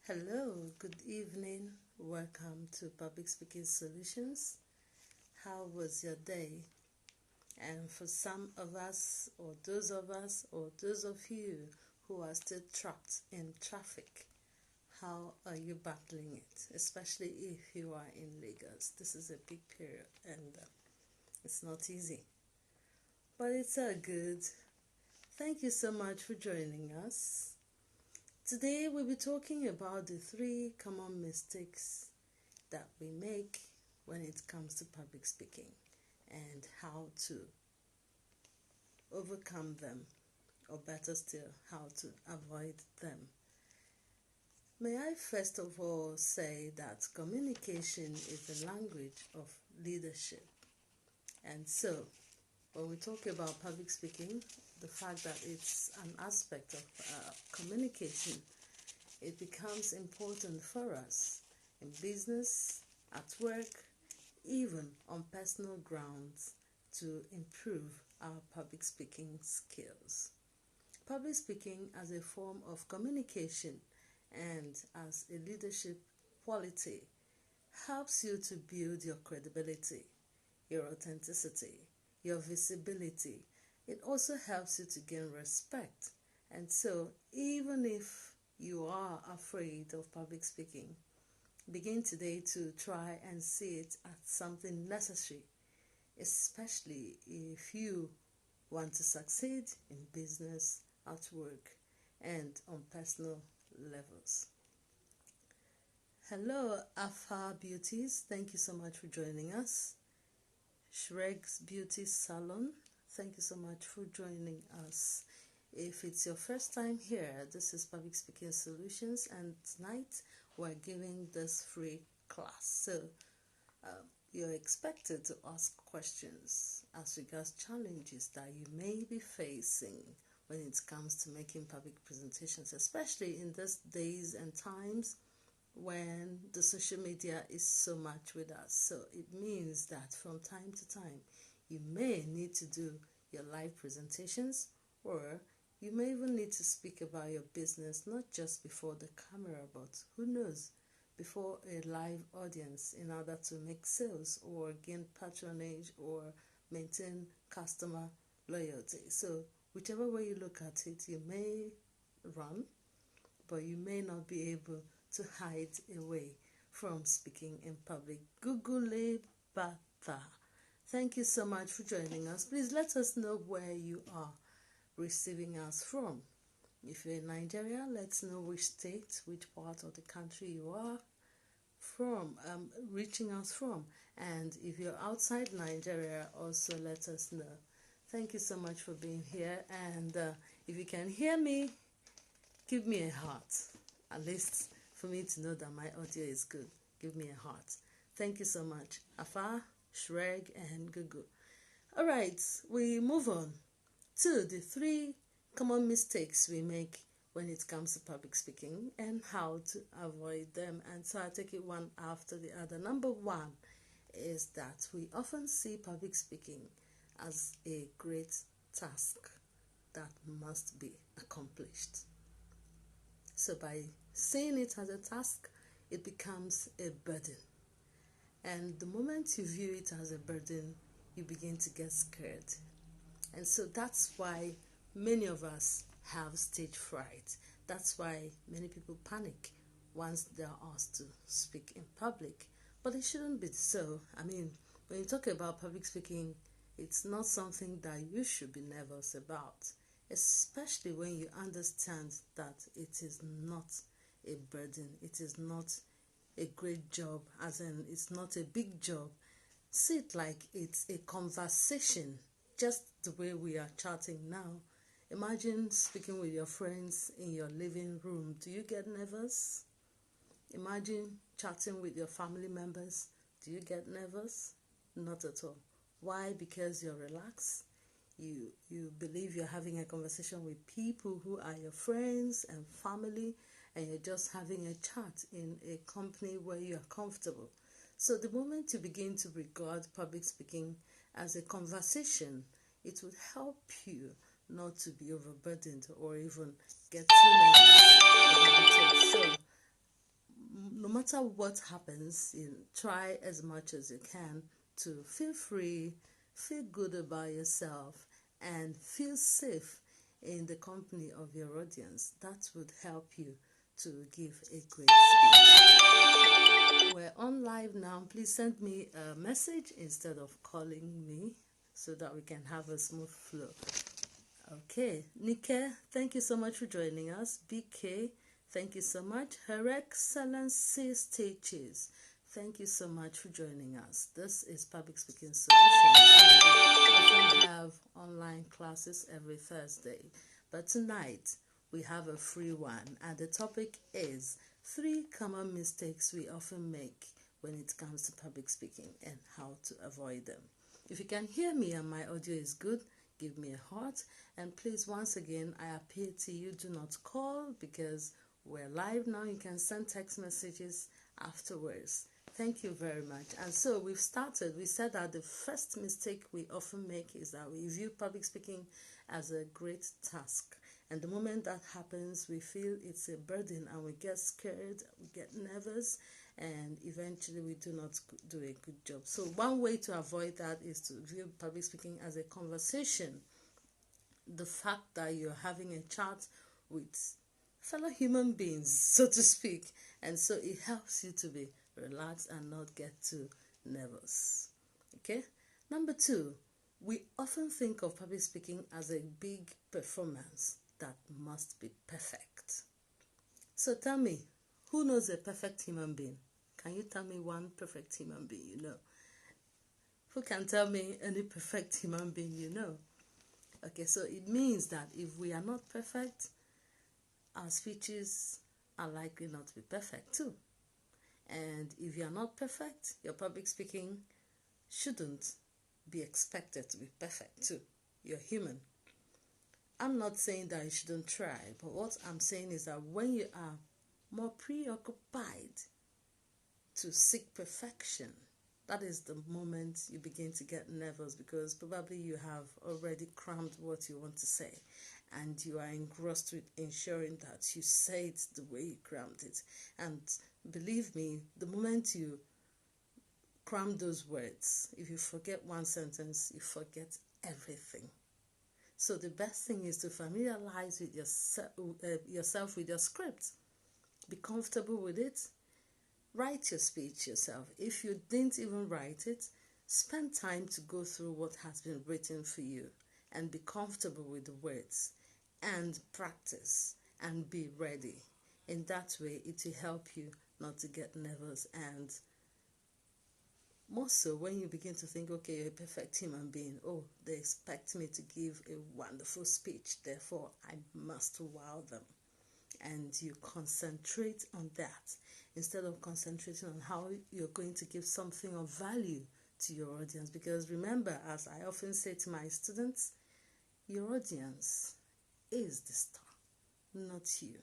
Hello, good evening. Welcome to Public Speaking Solutions. How was your day? And for some of us, or those of you who are still trapped in traffic, how are you battling it? Especially if you are in Lagos. This is a big period and it's not easy. But it's all good. Thank you so much for joining us. Today we'll be talking about the 3 common mistakes that we make when it comes to public speaking and how to overcome them, or better still, how to avoid them. May I first of all say that communication is the language of leadership. And so, when we talk about public speaking, the fact that it's an aspect of communication, it becomes important for us in business, at work, even on personal grounds to improve our public speaking skills. Public speaking as a form of communication and as a leadership quality helps you to build your credibility, your authenticity, your visibility. It also helps you to gain respect. And so, even if you are afraid of public speaking, begin today to try and see it as something necessary, especially if you want to succeed in business, at work, and on personal levels. Hello, Afa Beauties. Thank you so much for joining us. Shreg's Beauty Salon. Thank you so much for joining us. If it's your first time here, this is Public Speaking Solutions, and tonight we're giving this free class. So you're expected to ask questions as regards challenges that you may be facing when it comes to making public presentations, especially in these days and times when the social media is so much with us. So it means that from time to time, you may need to do your live presentations, or you may even need to speak about your business, not just before the camera, but who knows, before a live audience, in order to make sales or gain patronage or maintain customer loyalty. So whichever way you look at it, you may run, but you may not be able to hide away from speaking in public. Google Bata. Thank you so much for joining us. Please let us know where you are receiving us from. If you're in Nigeria, let's know which state, which part of the country you are from, reaching us from. And if you're outside Nigeria, also let us know. Thank you so much for being here. And if you can hear me, give me a heart, at least for me to know that my audio is good. Give me a heart. Thank you so much. Afa, Shreg, and Gugu. All right, we move on to the 3 common mistakes we make when it comes to public speaking and how to avoid them. And so I'll take it one after the other. Number 1 is that we often see public speaking as a great task that must be accomplished. So by seeing it as a task, it becomes a burden. And the moment you view it as a burden, you begin to get scared. And so that's why many of us have stage fright. That's why many people panic once they are asked to speak in public. But it shouldn't be so. I mean, when you talk about public speaking, it's not something that you should be nervous about, especially when you understand that it is not a burden. It is not a great job, as in it's not a big job. See it like it's a conversation, just the way we are chatting now. Imagine speaking with your friends in your living room. Do you get nervous? Imagine chatting with your family members. Do you get nervous? Not at all. Why? Because you're relaxed. You believe you're having a conversation with people who are your friends and family, and you're just having a chat in a company where you are comfortable. So the moment you begin to regard public speaking as a conversation, it would help you not to be overburdened or even get too nervous about it. So matter what happens, try as much as you can to feel free, feel good about yourself, and feel safe in the company of your audience. That would help you to give a great speech. We're on live now. Please send me a message instead of calling me so that we can have a smooth flow. Okay, Nike, thank you so much for joining us. BK, thank you so much. Her Excellency Stitches, thank you so much for joining us. This is Public Speaking Solutions. We often have online classes every Thursday, but tonight we have a free one, and the topic is 3 common mistakes we often make when it comes to public speaking and how to avoid them. If you can hear me and my audio is good, give me a heart. And please, once again, I appeal to you, do not call because we're live now. You can send text messages afterwards. Thank you very much. And so we've started. We said that the first mistake we often make is that we view public speaking as a great task. And the moment that happens, we feel it's a burden and we get scared, we get nervous, and eventually we do not do a good job. So one way to avoid that is to view public speaking as a conversation. The fact that you're having a chat with fellow human beings, so to speak. And so it helps you to be relaxed and not get too nervous. Okay? Number 2, we often think of public speaking as a big performance that must be perfect. So tell me, who knows a perfect human being? Can you tell me one perfect human being you know? Who can tell me any perfect human being you know? Okay, so it means that if we are not perfect, our speeches are likely not to be perfect too. And if you are not perfect, your public speaking shouldn't be expected to be perfect too. You're human. I'm not saying that you shouldn't try, but what I'm saying is that when you are more preoccupied to seek perfection, that is the moment you begin to get nervous because probably you have already crammed what you want to say and you are engrossed with ensuring that you say it the way you crammed it. And believe me, the moment you cram those words, if you forget one sentence, you forget everything. So the best thing is to familiarize with yourself with your script. Be comfortable with it. Write your speech yourself. If you didn't even write it, spend time to go through what has been written for you and be comfortable with the words and practice and be ready. In that way, it will help you not to get nervous, and more so when you begin to think, okay, you're a perfect human being. Oh, they expect me to give a wonderful speech, therefore I must wow them. And you concentrate on that instead of concentrating on how you're going to give something of value to your audience. Because remember, as I often say to my students, your audience is the star, not you.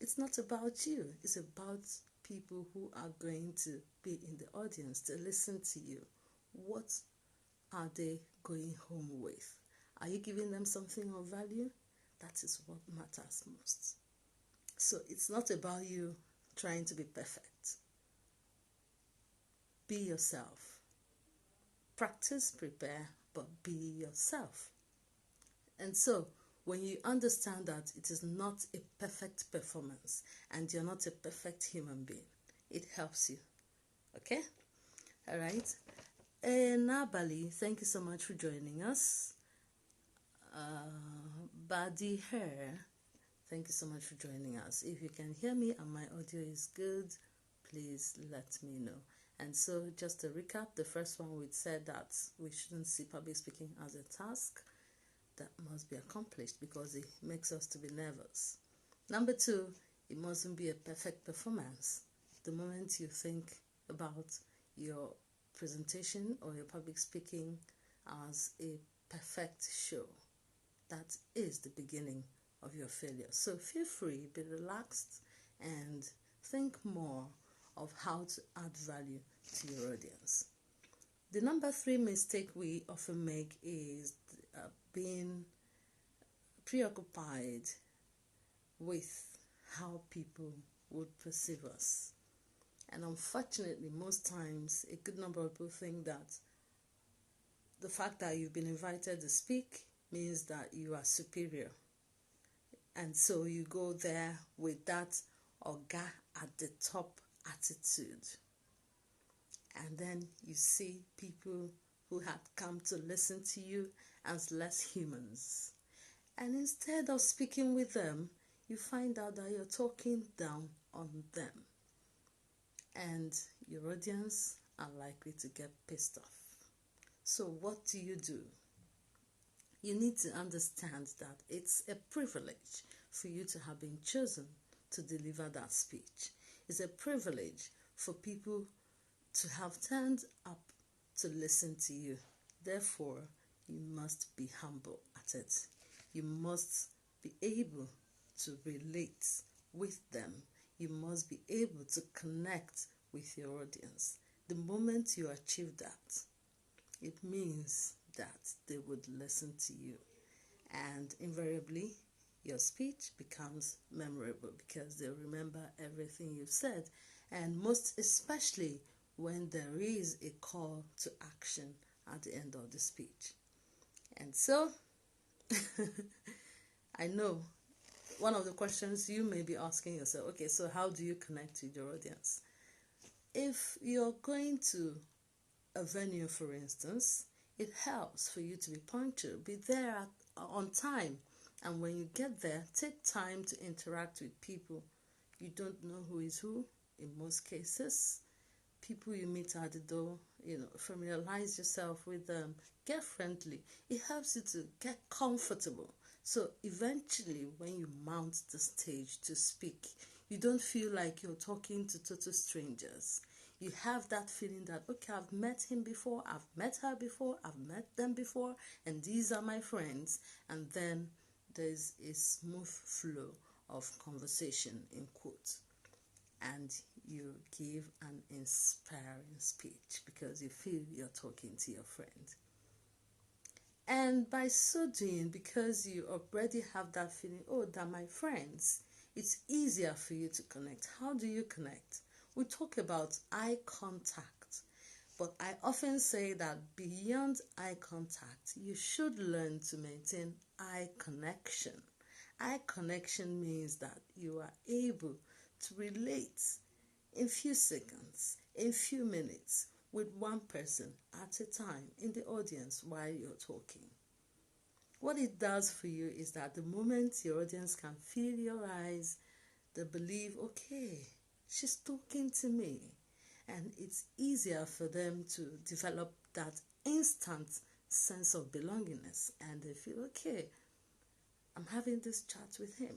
It's not about you. It's about people who are going to be in the audience to listen to you. What are they going home with? Are you giving them something of value? That is what matters most. So it's not about you trying to be perfect. Be yourself. Practice, prepare, but be yourself. And so when you understand that it is not a perfect performance and you're not a perfect human being, it helps you. Okay? All right. Nabali, thank you so much for joining us. Badi Hair, thank you so much for joining us. If you can hear me and my audio is good, please let me know. And so just to recap, the first one, we said that we shouldn't see public speaking as a task that must be accomplished because it makes us to be nervous. Number 2, it mustn't be a perfect performance. The moment you think about your presentation or your public speaking as a perfect show, that is the beginning of your failure. So feel free, be relaxed, and think more of how to add value to your audience. The number 3 mistake we often make is being preoccupied with how people would perceive us. And unfortunately, most times, a good number of people think that the fact that you've been invited to speak means that you are superior. And so you go there with that Oga at the top attitude. And then you see people who had come to listen to you as less humans. And instead of speaking with them, you find out that you're talking down on them. And your audience are likely to get pissed off. So what do? You need to understand that it's a privilege for you to have been chosen to deliver that speech. It's a privilege for people to have turned up to listen to you. Therefore, you must be humble at it. You must be able to relate with them. You must be able to connect with your audience. The moment you achieve that, it means that they would listen to you. And invariably, your speech becomes memorable because they'll remember everything you've said. And most especially when there is a call to action at the end of the speech. And so, I know one of the questions you may be asking yourself, okay, so how do you connect with your audience? If you're going to a venue, for instance, it helps for you to be punctual, be there on time. And when you get there, take time to interact with people. You don't know who is who in most cases. People you meet at the door, familiarize yourself with them, get friendly. It helps you to get comfortable. So eventually, when you mount the stage to speak, you don't feel like you're talking to total strangers. You have that feeling that, okay, I've met him before, I've met her before, I've met them before, and these are my friends. And then there's a smooth flow of conversation, in quotes. And you give an inspiring speech because you feel you're talking to your friend. And by so doing, because you already have that feeling, oh, they're my friends, it's easier for you to connect. How do you connect? We talk about eye contact, but I often say that beyond eye contact, you should learn to maintain eye connection. Eye connection means that you are able to relate in few seconds, in few minutes, with one person at a time in the audience while you're talking. What it does for you is that the moment your audience can feel your eyes, they believe, okay, she's talking to me. And it's easier for them to develop that instant sense of belongingness. And they feel, okay, I'm having this chat with him.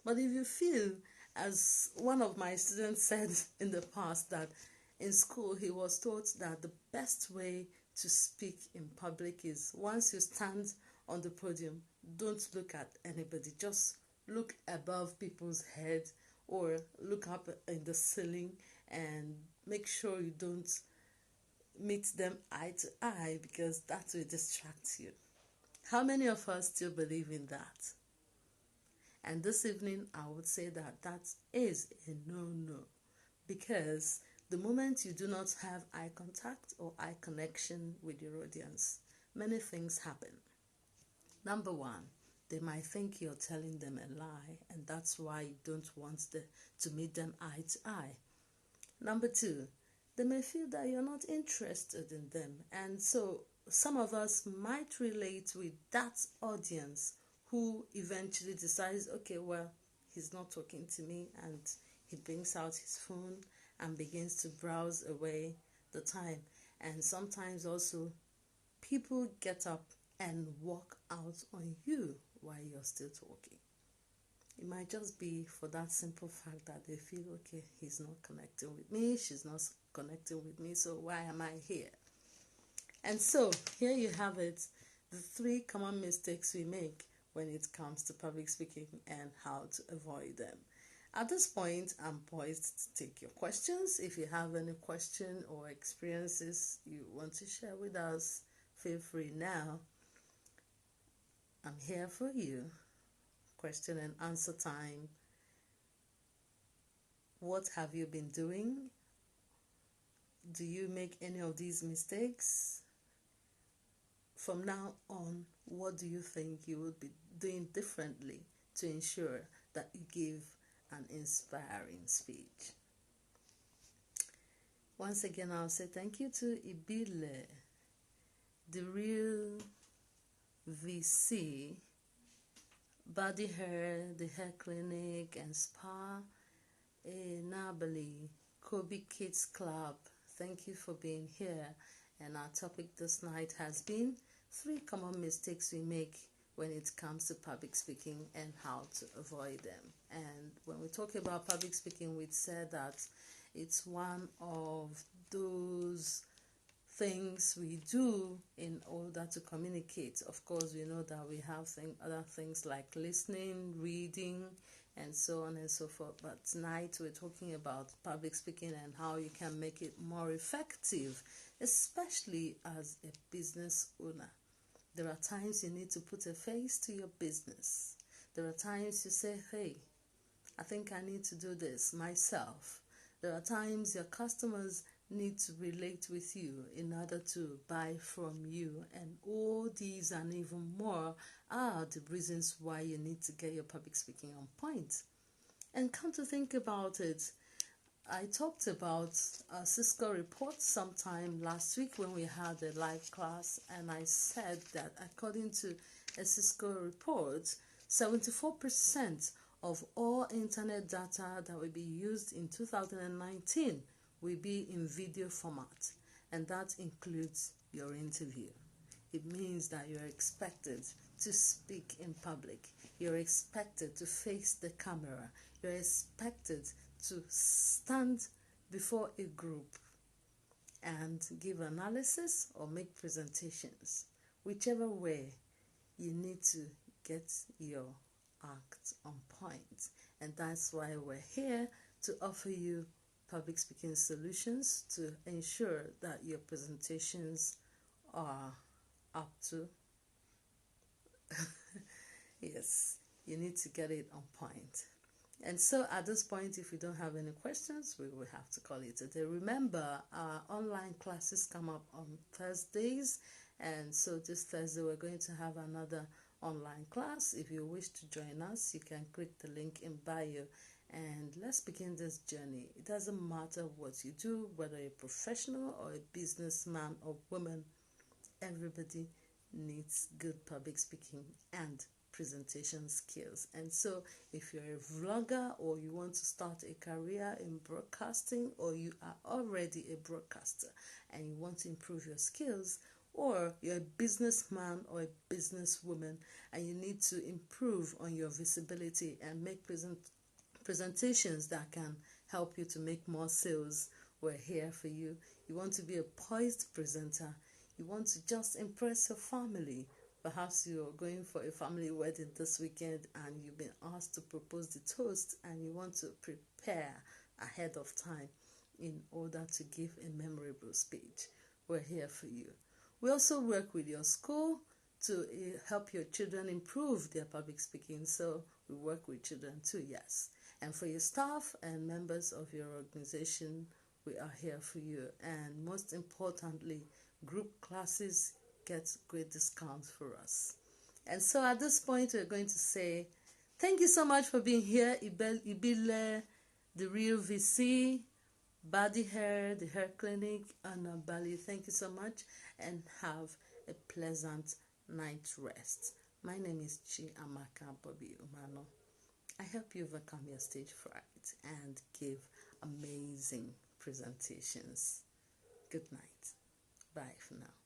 But if you feel, as one of my students said in the past, that in school he was taught that the best way to speak in public is once you stand on the podium, don't look at anybody, just look above people's heads or look up in the ceiling and make sure you don't meet them eye to eye because that will distract you. How many of us still believe in that? And this evening, I would say that that is a no-no, because the moment you do not have eye contact or eye connection with your audience, many things happen. Number one, they might think you're telling them a lie, and that's why you don't want to meet them eye to eye. Number two, they may feel that you're not interested in them, and so some of us might relate with that audience who eventually decides, okay, well, he's not talking to me, and he brings out his phone and begins to browse away the time. And sometimes also people get up and walk out on you while you're still talking. It might just be for that simple fact that they feel, okay, he's not connecting with me, she's not connecting with me, so why am I here? And so here you have it, the 3 common mistakes we make when it comes to public speaking and how to avoid them. At this point, I'm poised to take your questions. If you have any question or experiences you want to share with us, feel free now. I'm here for you. Question and answer time. What have you been doing? Do you make any of these mistakes? From now on, what do you think you would be doing differently to ensure that you give an inspiring speech? Once again, I'll say thank you to Ibile, the real VC, Body Hair, the hair clinic and spa, Nabali, Kobe Kids Club. Thank you for being here. And our topic this night has been 3 common mistakes we make when it comes to public speaking and how to avoid them. And when we talk about public speaking, we said that it's one of those things we do in order to communicate. Of course, we know that we have other things like listening, reading, and so on and so forth. But tonight we're talking about public speaking and how you can make it more effective, especially as a business owner. There are times you need to put a face to your business. There are times you say, hey, I think I need to do this myself. There are times your customers need to relate with you in order to buy from you, and all these and even more are the reasons why you need to get your public speaking on point. And come to think about it, I talked about a Cisco Report sometime last week when we had a live class, and I said that according to a Cisco Report, 74% of all internet data that will be used in 2019 will be in video format, and that includes your interview. It means that you're expected to speak in public. You're expected to face the camera. You're expected to stand before a group and give analysis or make presentations. Whichever way, you need to get your act on point. And that's why we're here to offer you public speaking solutions to ensure that your presentations are up to yes, you need to get it on point. And so at this point, if we don't have any questions, we will have to call it a day. Remember, our online classes come up on Thursdays, and so this Thursday we're going to have another online class. If you wish to join us, you can click the link in bio, and let's begin this journey. It doesn't matter what you do, whether you're a professional or a businessman or woman, everybody needs good public speaking and presentation skills. And so if you're a vlogger, or you want to start a career in broadcasting, or you are already a broadcaster and you want to improve your skills, or you're a businessman or a businesswoman and you need to improve on your visibility and make presentations that can help you to make more sales, we're here for you. You want to be a poised presenter. You want to just impress your family. Perhaps you're going for a family wedding this weekend and you've been asked to propose the toast, and you want to prepare ahead of time in order to give a memorable speech. We're here for you. We also work with your school to help your children improve their public speaking. So we work with children too, yes. And for your staff and members of your organization, we are here for you. And most importantly, group classes get great discounts for us. And so at this point, we're going to say thank you so much for being here. Ibile, the real VC, Body Hair, the hair clinic, and Bali. Thank you so much, and have a pleasant night rest. My name is Chiamaka Bobby-Umeano. I hope you overcome your stage fright and give amazing presentations. Good night. Bye for now.